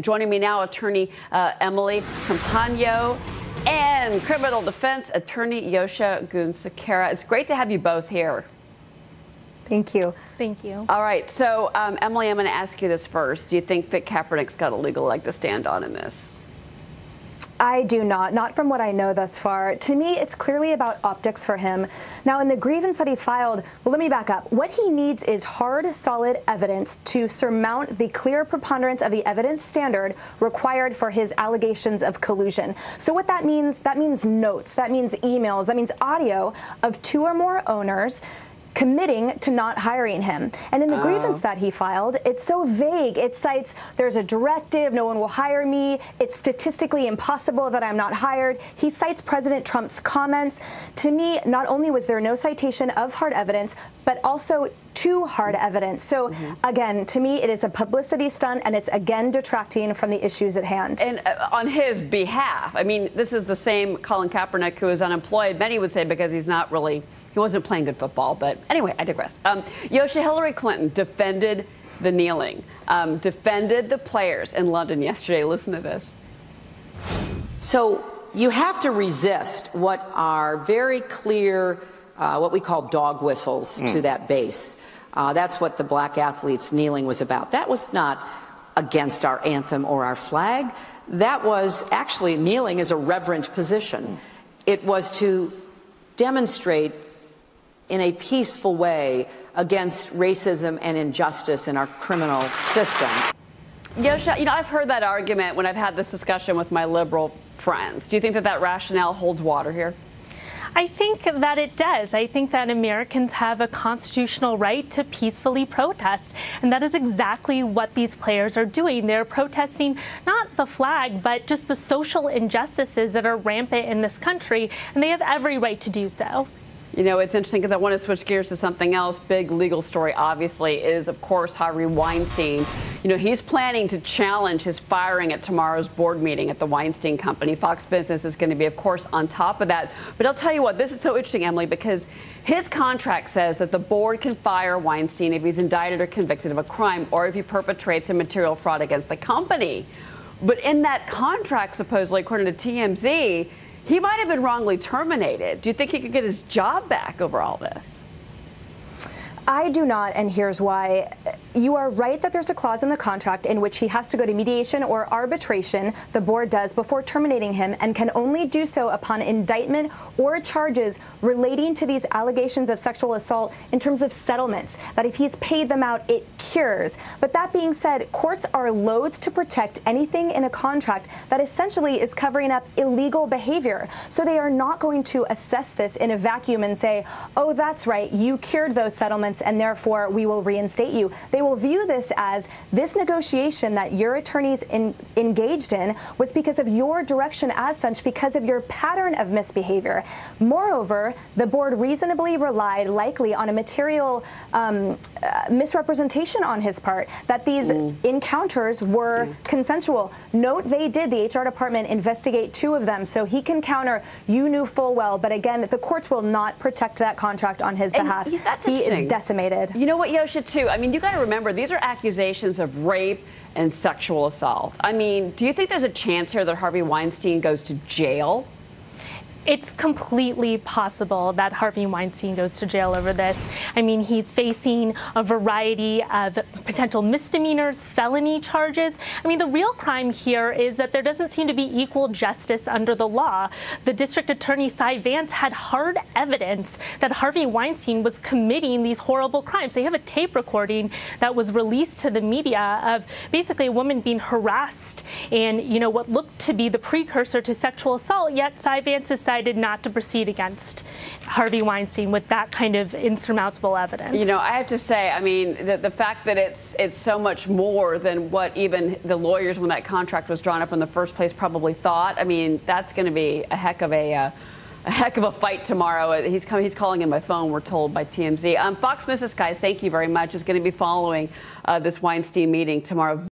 Joining me now, attorney Emily Compagno and criminal defense attorney Yosha Gunsekera. It's great to have you both here. Thank you. Thank you. All right, so Emily, I'm going to ask you this first. Do you think that Kaepernick's got a legal leg to stand on in this? I do not from what I know thus far. To me, it's clearly about optics for him. Now, in the grievance that he filed, well, let me back up. What he needs is hard, solid evidence to surmount the clear preponderance of the evidence standard required for his allegations of collusion. So what that means notes, that means emails, that means audio of 2 or more owners committing to not hiring him. And in the grievance that he filed, it's so vague. It cites, there's a directive, no one will hire me, it's statistically impossible that I'm not hired. He cites President Trump's comments. To me, not only was there no citation of hard evidence, but also too hard evidence. So again, to me, it is a publicity stunt, and it's again detracting from the issues at hand. And on his behalf, I mean, this is the same Colin Kaepernick who is unemployed. Many would say because he wasn't playing good football. But anyway, I digress. Yosha, Hillary Clinton defended the kneeling, defended the players in London yesterday. Listen to this. So you have to resist what are very clear, what we call dog whistles to that base. That's what the black athletes kneeling was about. That was not against our anthem or our flag. That was actually, kneeling is a reverent position. It was to demonstrate in a peaceful way against racism and injustice in our criminal system. Yosha, you know, I've heard that argument when I've had this discussion with my liberal friends. Do you think that that rationale holds water here? I think that it does. I think that Americans have a constitutional right to peacefully protest, and that is exactly what these players are doing. They're protesting not the flag, but just the social injustices that are rampant in this country, and they have every right to do so. You know, it's interesting because I want to switch gears to something else. Big legal story, obviously, is, of course, Harvey Weinstein. You know, he's planning to challenge his firing at tomorrow's board meeting at the Weinstein Company. Fox Business is going to be, of course, on top of that. But I'll tell you what, this is so interesting, Emily, because his contract says that the board can fire Weinstein if he's indicted or convicted of a crime or if he perpetrates a material fraud against the company. But in that contract, supposedly, according to TMZ, he might have been wrongly terminated. Do you think he could get his job back over all this? I do not, and here's why. You are right that there's a clause in the contract in which he has to go to mediation or arbitration, the board does, before terminating him, and can only do so upon indictment or charges relating to these allegations of sexual assault in terms of settlements, that if he's paid them out, it cures. But that being said, courts are loath to protect anything in a contract that essentially is covering up illegal behavior. So they are not going to assess this in a vacuum and say, oh, that's right, you cured those settlements, and therefore we will reinstate you. They will view this as this negotiation that your attorneys engaged in was because of your direction as such, because of your pattern of misbehavior. Moreover, the board reasonably relied likely on a material misrepresentation on his part, that these encounters were consensual. Note they did, the HR department, investigate 2 of them, so he can counter, you knew full well, but again, the courts will not protect that contract on his behalf. He is decimated. You know what, Yosha, too? I mean, you got to remember, these are accusations of rape and sexual assault. I mean, do you think there's a chance here that Harvey Weinstein goes to jail? It's completely possible that Harvey Weinstein goes to jail over this. I mean, he's facing a variety of potential misdemeanors, felony charges. I mean, the real crime here is that there doesn't seem to be equal justice under the law. The district attorney, Cy Vance, had hard evidence that Harvey Weinstein was committing these horrible crimes. They have a tape recording that was released to the media of basically a woman being harassed and, you know, what looked to be the precursor to sexual assault, yet Cy Vance decided not to proceed against Harvey Weinstein with that kind of insurmountable evidence. You know, I have to say, I mean, the fact that it's so much more than what even the lawyers when that contract was drawn up in the first place probably thought. I mean, that's going to be a heck of a fight tomorrow. He's calling in my phone, we're told by TMZ. Fox Business, guys, thank you very much. Is going to be following this Weinstein meeting tomorrow.